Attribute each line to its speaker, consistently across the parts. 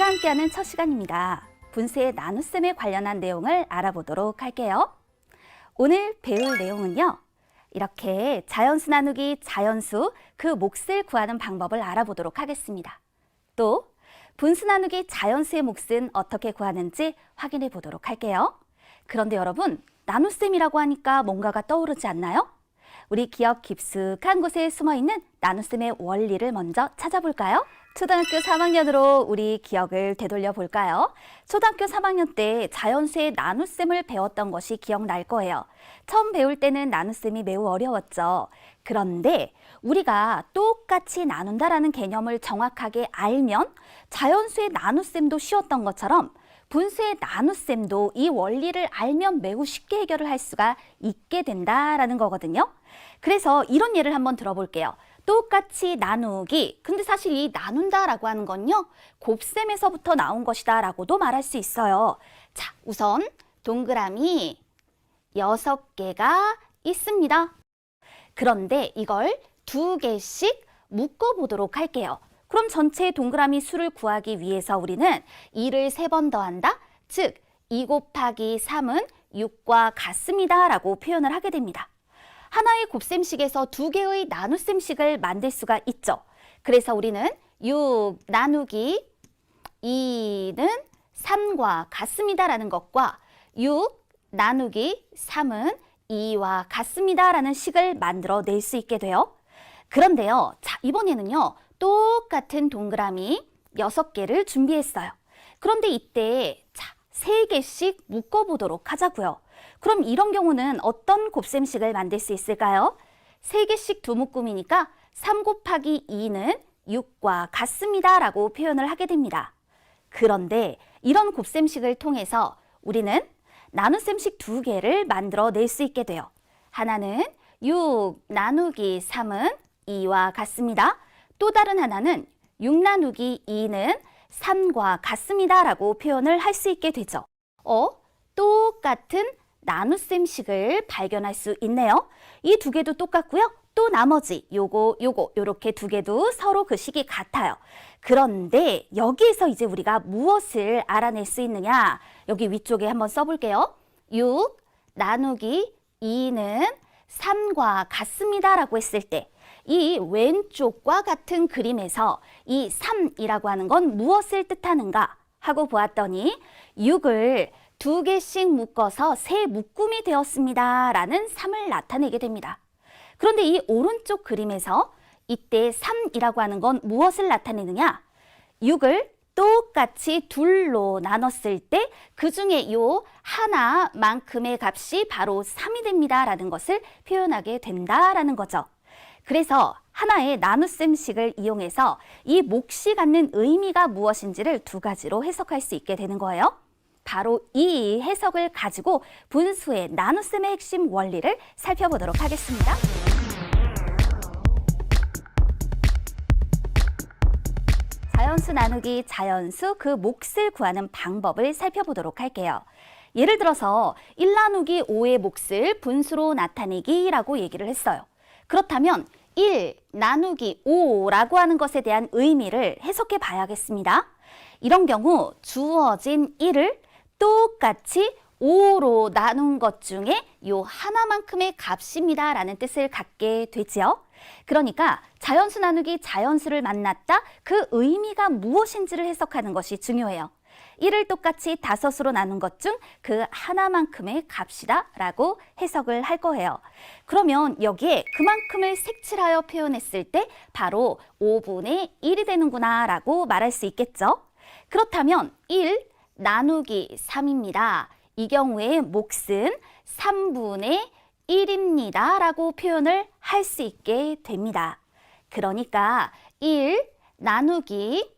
Speaker 1: 우리가 함께하는 첫 시간입니다. 분수의 나눗셈에 관련한 내용을 알아보도록 할게요. 오늘 배울 내용은요. 이렇게 자연수 나누기 자연수 그 몫을 구하는 방법을 알아보도록 하겠습니다. 또 분수 나누기 자연수의 몫은 어떻게 구하는지 확인해 보도록 할게요. 그런데 여러분, 나눗셈이라고 하니까 뭔가가 떠오르지 않나요? 우리 기억 깊숙한 곳에 숨어있는 나눗셈의 원리를 먼저 찾아볼까요? 초등학교 3학년으로 우리 기억을 되돌려 볼까요? 초등학교 3학년 때 자연수의 나눗셈을 배웠던 것이 기억날 거예요. 처음 배울 때는 나눗셈이 매우 어려웠죠. 그런데 우리가 똑같이 나눈다라는 개념을 정확하게 알면 자연수의 나눗셈도 쉬웠던 것처럼 분수의 나눗셈도 이 원리를 알면 매우 쉽게 해결을 할 수가 있게 된다라는 거거든요. 그래서 이런 예를 한번 들어볼게요. 똑같이 나누기. 근데 사실 이 나눈다라고 하는 건요, 곱셈에서부터 나온 것이다 라고도 말할 수 있어요. 자, 우선 동그라미 6개가 있습니다. 그런데 이걸 2개씩 묶어보도록 할게요. 그럼 전체 동그라미 수를 구하기 위해서 우리는 2를 3번 더한다. 즉, 2 곱하기 3은 6과 같습니다 라고 표현을 하게 됩니다. 하나의 곱셈식에서 2개의 나눗셈식을 만들 수가 있죠. 그래서 우리는 6 나누기 2는 3과 같습니다 라는 것과 6 나누기 3은 2와 같습니다 라는 식을 만들어낼 수 있게 돼요. 그런데요, 자, 이번에는요, 똑같은 동그라미 6개를 준비했어요. 그런데 이때 자, 3개씩 묶어보도록 하자고요. 그럼 이런 경우는 어떤 곱셈식을 만들 수 있을까요? 3개씩 두 묶음이니까 3 곱하기 2는 6과 같습니다 라고 표현을 하게 됩니다. 그런데 이런 곱셈식을 통해서 우리는 나눗셈식 2개를 만들어낼 수 있게 돼요. 하나는 6 나누기 3은 2와 같습니다. 또 다른 하나는 6 나누기 2는 3과 같습니다 라고 표현을 할 수 있게 되죠. 똑같은 나눗셈식을 발견할 수 있네요. 이 2개도 똑같고요. 또 나머지 요렇게 2개도 서로 그 식이 같아요. 그런데 여기에서 이제 우리가 무엇을 알아낼 수 있느냐? 여기 위쪽에 한번 써볼게요. 6 나누기 2는 3과 같습니다 라고 했을 때 이 왼쪽과 같은 그림에서 이 3이라고 하는 건 무엇을 뜻하는가 하고 보았더니 6을 2개씩 묶어서 세 묶음이 되었습니다 라는 3을 나타내게 됩니다. 그런데 이 오른쪽 그림에서 이때 3이라고 하는 건 무엇을 나타내느냐? 6을 똑같이 둘로 나눴을 때 그 중에 요 하나만큼의 값이 바로 3이 됩니다 라는 것을 표현하게 된다라는 거죠. 그래서 하나의 나눗셈식을 이용해서 이 몫이 갖는 의미가 무엇인지를 2가지로 해석할 수 있게 되는 거예요. 바로 이 해석을 가지고 분수의 나눗셈의 핵심 원리를 살펴보도록 하겠습니다. 자연수 나누기 자연수 그 몫을 구하는 방법을 살펴보도록 할게요. 예를 들어서 1 나누기 5의 몫을 분수로 나타내기라고 얘기를 했어요. 그렇다면 1 나누기 5라고 하는 것에 대한 의미를 해석해 봐야겠습니다. 이런 경우 주어진 1을 똑같이 5로 나눈 것 중에 요 하나만큼의 값입니다 라는 뜻을 갖게 되지요. 그러니까 자연수 나누기 자연수를 만났다 그 의미가 무엇인지를 해석하는 것이 중요해요. 1을 똑같이 5으로 나눈 것 중 그 하나만큼의 값이다 라고 해석을 할 거예요. 그러면 여기에 그만큼을 색칠하여 표현했을 때 바로 5분의 1이 되는구나 라고 말할 수 있겠죠. 그렇다면 1 나누기 3입니다. 이 경우에 몫은 3분의 1입니다 라고 표현을 할 수 있게 됩니다. 그러니까 1 나누기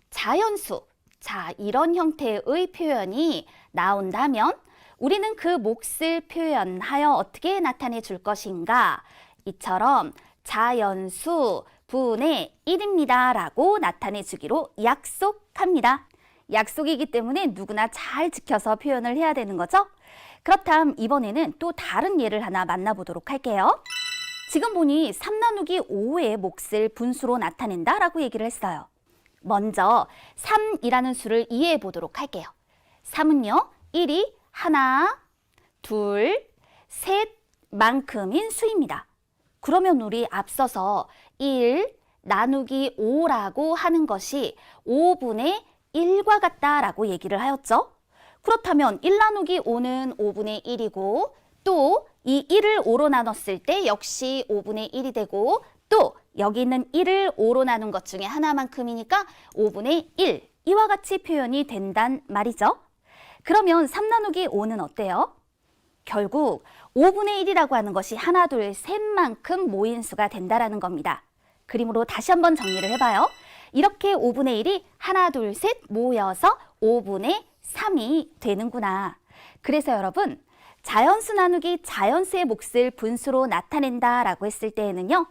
Speaker 1: 자연수, 자, 이런 형태의 표현이 나온다면 우리는 그 몫을 표현하여 어떻게 나타내 줄 것인가? 이처럼 자연수 분의 1입니다 라고 나타내 주기로 약속합니다. 약속이기 때문에 누구나 잘 지켜서 표현을 해야 되는 거죠. 그렇다면 이번에는 또 다른 예를 하나 만나보도록 할게요. 지금 보니 3 나누기 5의 몫을 분수로 나타낸다 라고 얘기를 했어요. 먼저 3이라는 수를 이해해 보도록 할게요. 3은요, 1이 하나, 둘, 셋만큼인 수입니다. 그러면 우리 앞서서 1 나누기 5라고 하는 것이 5분의 1과 같다라고 얘기를 하였죠. 그렇다면 1 나누기 5는 5분의 1이고 또 이 1을 5로 나눴을 때 역시 5분의 1이 되고 또 여기 있는 1을 5로 나눈 것 중에 하나만큼이니까 5분의 1 이와 같이 표현이 된단 말이죠. 그러면 3 나누기 5는 어때요? 결국 5분의 1이라고 하는 것이 하나, 둘, 셋만큼 모인 수가 된다라는 겁니다. 그림으로 다시 한번 정리를 해봐요. 이렇게 5분의 1이 하나, 둘, 셋 모여서 5분의 3이 되는구나. 그래서 여러분, 자연수 나누기 자연수의 몫을 분수로 나타낸다라고 했을 때에는요.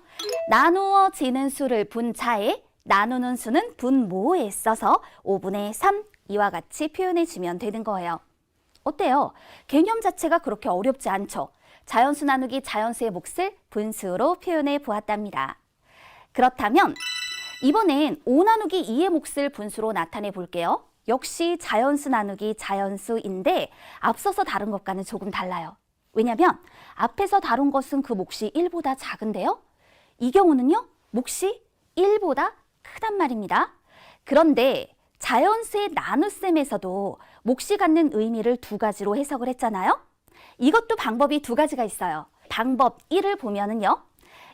Speaker 1: 나누어지는 수를 분자에 나누는 수는 분모에 써서 5분의 3 이와 같이 표현해주면 되는 거예요. 어때요? 개념 자체가 그렇게 어렵지 않죠? 자연수 나누기 자연수의 몫을 분수로 표현해 보았답니다. 그렇다면 이번엔 5 나누기 2의 몫을 분수로 나타내 볼게요. 역시 자연수 나누기 자연수인데 앞서서 다룬 것과는 조금 달라요. 왜냐하면 앞에서 다룬 것은 그 몫이 1보다 작은데요. 이 경우는요, 몫이 1보다 크단 말입니다. 그런데 자연수의 나눗셈에서도 몫이 갖는 의미를 두 가지로 해석을 했잖아요. 이것도 방법이 두 가지가 있어요. 방법 1을 보면은요.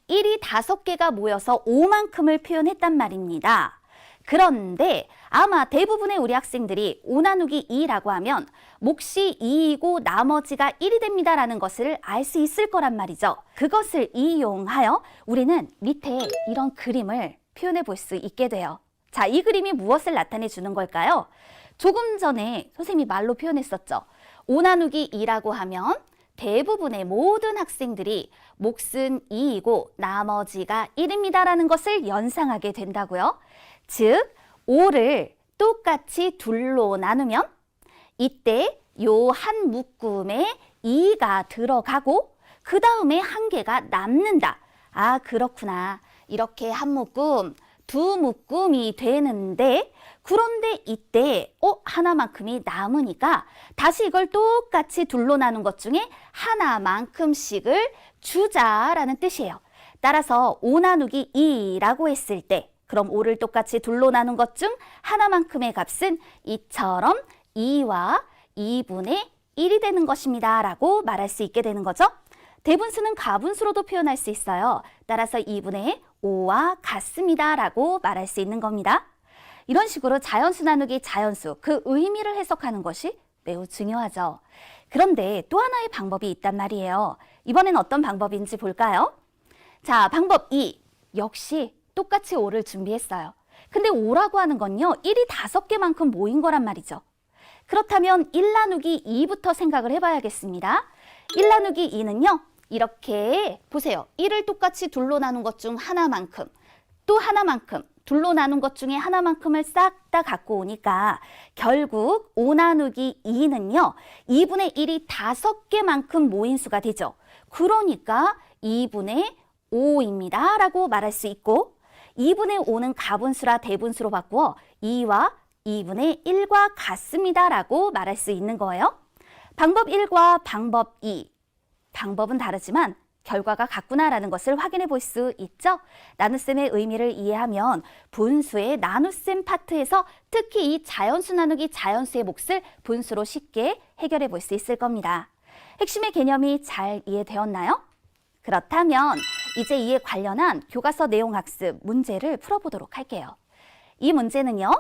Speaker 1: 1이 5개가 모여서 5만큼을 표현했단 말입니다. 그런데 아마 대부분의 우리 학생들이 5 나누기 2라고 하면 몫이 2이고 나머지가 1이 됩니다라는 것을 알 수 있을 거란 말이죠. 그것을 이용하여 우리는 밑에 이런 그림을 표현해 볼 수 있게 돼요. 자, 이 그림이 무엇을 나타내 주는 걸까요? 조금 전에 선생님이 말로 표현했었죠. 5 나누기 2라고 하면 대부분의 모든 학생들이 몫은 2이고 나머지가 1입니다라는 것을 연상하게 된다고요. 즉, 5를 똑같이 둘로 나누면 이때 요 한 묶음에 2가 들어가고 그 다음에 한 개가 남는다. 아, 그렇구나. 이렇게 한 묶음, 두 묶음이 되는데 그런데 이때 하나만큼이 남으니까 다시 이걸 똑같이 둘로 나눈 것 중에 하나만큼씩을 주자라는 뜻이에요. 따라서 5 나누기 2라고 했을 때 그럼 5를 똑같이 둘로 나눈 것 중 하나만큼의 값은 이처럼 2와 2분의 1이 되는 것입니다 라고 말할 수 있게 되는 거죠. 대분수는 가분수로도 표현할 수 있어요. 따라서 2분의 5와 같습니다 라고 말할 수 있는 겁니다. 이런 식으로 자연수 나누기 자연수, 그 의미를 해석하는 것이 매우 중요하죠. 그런데 또 하나의 방법이 있단 말이에요. 이번엔 어떤 방법인지 볼까요? 자, 방법 2. 역시 똑같이 5를 준비했어요. 근데 5라고 하는 건요, 1이 5개만큼 모인 거란 말이죠. 그렇다면 1 나누기 2부터 생각을 해봐야겠습니다. 1 나누기 2는요, 이렇게 보세요. 1을 똑같이 둘로 나눈 것 중 하나만큼, 또 하나만큼, 둘로 나눈 것 중에 하나만큼을 싹 다 갖고 오니까 결국 5 나누기 2는요, 2분의 1이 5개만큼 모인 수가 되죠. 그러니까 2분의 5입니다 라고 말할 수 있고 2분의 5는 가분수라 대분수로 바꾸어 2와 2분의 1과 같습니다 라고 말할 수 있는 거예요. 방법 1과 방법 2. 방법은 다르지만 결과가 같구나라는 것을 확인해 볼 수 있죠. 나눗셈의 의미를 이해하면 분수의 나눗셈 파트에서 특히 이 자연수 나누기 자연수의 몫을 분수로 쉽게 해결해 볼 수 있을 겁니다. 핵심의 개념이 잘 이해되었나요? 그렇다면 이제 이에 관련한 교과서 내용 학습 문제를 풀어보도록 할게요. 이 문제는요.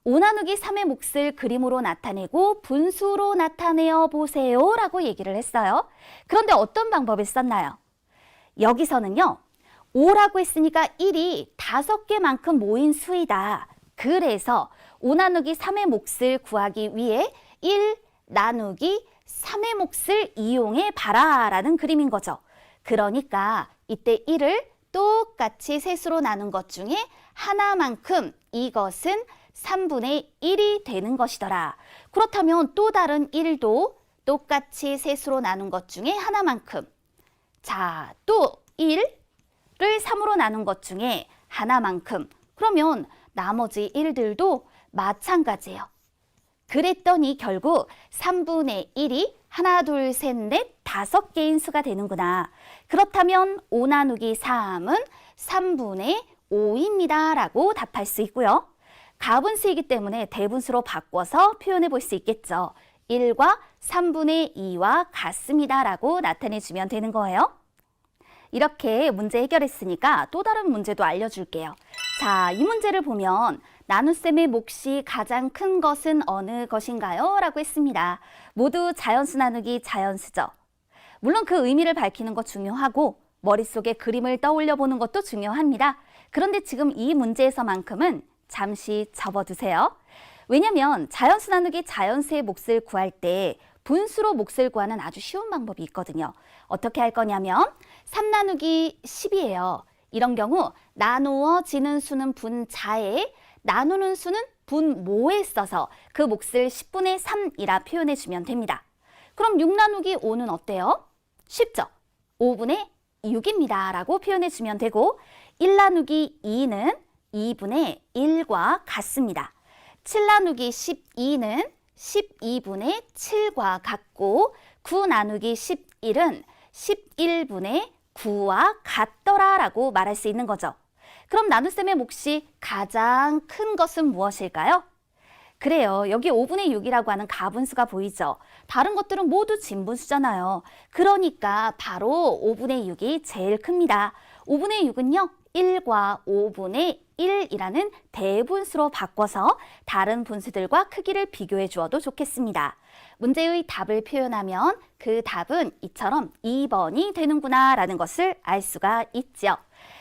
Speaker 1: 5 나누기 3의 몫을 그림으로 나타내고 분수로 나타내어 보세요 라고 얘기를 했어요. 그런데 어떤 방법을 썼나요? 여기서는요. 5라고 했으니까 1이 5개만큼 모인 수이다. 그래서 5 나누기 3의 몫을 구하기 위해 1 나누기 3의 몫을 이용해 봐라 라는 그림인 거죠. 그러니까 이때 1을 똑같이 셋으로 나눈 것 중에 하나만큼 이것은 3분의 1이 되는 것이더라. 그렇다면 또 다른 1도 똑같이 셋으로 나눈 것 중에 하나만큼. 자, 또 1을 3으로 나눈 것 중에 하나만큼. 그러면 나머지 일들도 마찬가지예요. 그랬더니 결국 3분의 1이 하나, 둘, 셋, 넷, 5개인 수가 되는구나. 그렇다면 5 나누기 3은 3분의 5입니다. 라고 답할 수 있고요. 가분수이기 때문에 대분수로 바꿔서 표현해 볼 수 있겠죠. 1과 3분의 2와 같습니다. 라고 나타내주면 되는 거예요. 이렇게 문제 해결했으니까 또 다른 문제도 알려줄게요. 자, 이 문제를 보면 나눗셈의 몫이 가장 큰 것은 어느 것인가요? 라고 했습니다. 모두 자연수 나누기 자연수죠. 물론 그 의미를 밝히는 거 중요하고 머릿속에 그림을 떠올려 보는 것도 중요합니다. 그런데 지금 이 문제에서만큼은 잠시 접어두세요. 왜냐면 자연수 나누기 자연수의 몫을 구할 때 분수로 몫을 구하는 아주 쉬운 방법이 있거든요. 어떻게 할 거냐면 3 나누기 10이에요. 이런 경우 나누어지는 수는 분자에 나누는 수는 분모에 써서 그 몫을 10분의 3이라 표현해 주면 됩니다. 그럼 6 나누기 5는 어때요? 쉽죠? 5분의 6입니다. 라고 표현해 주면 되고 1 나누기 2는 2분의 1과 같습니다. 7 나누기 12는 12분의 7과 같고 9 나누기 11은 11분의 9와 같더라 라고 말할 수 있는 거죠. 그럼 나눗셈의 몫이 가장 큰 것은 무엇일까요? 그래요. 여기 5분의 6이라고 하는 가분수가 보이죠? 다른 것들은 모두 진분수잖아요. 그러니까 바로 5분의 6이 제일 큽니다. 5분의 6은요. 1과 5분의 1이라는 대분수로 바꿔서 다른 분수들과 크기를 비교해 주어도 좋겠습니다. 문제의 답을 표현하면 그 답은 이처럼 2번이 되는구나 라는 것을 알 수가 있죠.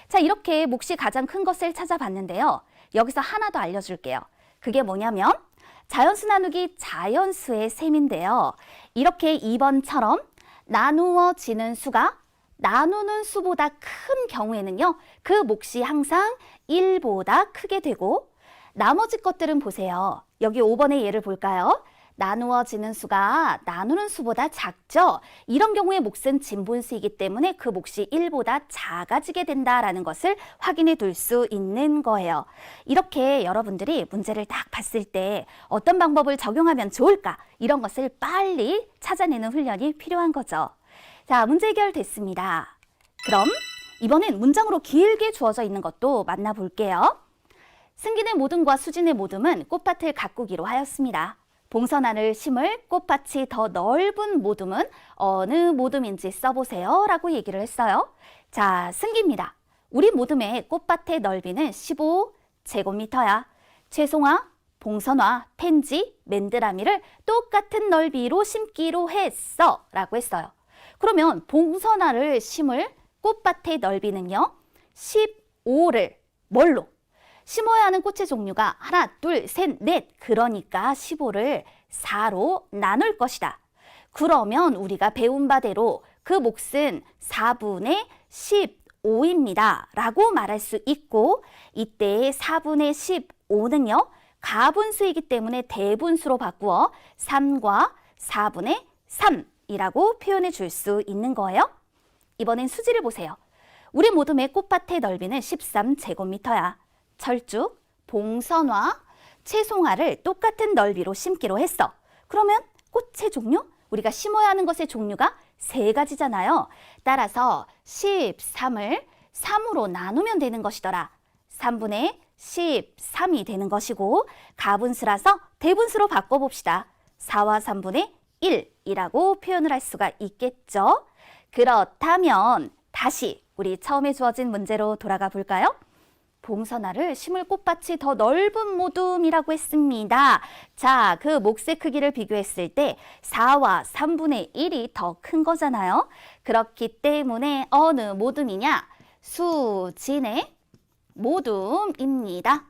Speaker 1: 자, 이렇게 몫이 가장 큰 것을 찾아봤는데요. 여기서 하나 더 알려줄게요. 그게 뭐냐면 자연수 나누기 자연수의 셈인데요. 이렇게 2번처럼 나누어지는 수가 나누는 수보다 큰 경우에는요. 그 몫이 항상 1보다 크게 되고 나머지 것들은 보세요. 여기 5번의 예를 볼까요? 나누어지는 수가 나누는 수보다 작죠? 이런 경우에 몫은 진분수이기 때문에 그 몫이 1보다 작아지게 된다라는 것을 확인해 둘 수 있는 거예요. 이렇게 여러분들이 문제를 딱 봤을 때 어떤 방법을 적용하면 좋을까? 이런 것을 빨리 찾아내는 훈련이 필요한 거죠. 자, 문제 해결됐습니다. 그럼 이번엔 문장으로 길게 주어져 있는 것도 만나볼게요. 승기의 모둠과 수진의 모둠은 꽃밭을 가꾸기로 하였습니다. 봉선화를 심을 꽃밭이 더 넓은 모둠은 어느 모둠인지 써보세요 라고 얘기를 했어요. 자, 승기입니다. 우리 모둠의 꽃밭의 넓이는 15제곱미터야. 채송화, 봉선화, 펜지, 맨드라미를 똑같은 넓이로 심기로 했어 라고 했어요. 그러면 봉선화를 심을 꽃밭의 넓이는요. 15를 뭘로? 심어야 하는 꽃의 종류가 하나, 둘, 셋, 넷. 그러니까 15를 4로 나눌 것이다. 그러면 우리가 배운 바대로 그 몫은 4분의 15입니다. 라고 말할 수 있고 이때의 4분의 15는요. 가분수이기 때문에 대분수로 바꾸어 3과 4분의 3이라고 표현해 줄 수 있는 거예요. 이번엔 수지를 보세요. 우리 모둠의 꽃밭의 넓이는 13제곱미터야. 철쭉, 봉선화, 채송화를 똑같은 넓이로 심기로 했어. 그러면 꽃의 종류? 우리가 심어야 하는 것의 종류가 3가지잖아요. 따라서 13을 3으로 나누면 되는 것이더라. 3분의 13이 되는 것이고 가분수라서 대분수로 바꿔봅시다. 4와 3분의 1이라고 표현을 할 수가 있겠죠. 그렇다면 다시 우리 처음에 주어진 문제로 돌아가 볼까요? 봉선화를 심을 꽃밭이 더 넓은 모둠이라고 했습니다. 자, 그 몫의 크기를 비교했을 때 4와 3분의 1이 더 큰 거잖아요. 그렇기 때문에 어느 모둠이냐? 수진의 모둠입니다.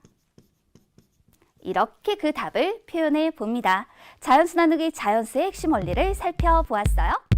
Speaker 1: 이렇게 그 답을 표현해 봅니다. 자연수 나누기 자연수의 핵심 원리를 살펴보았어요.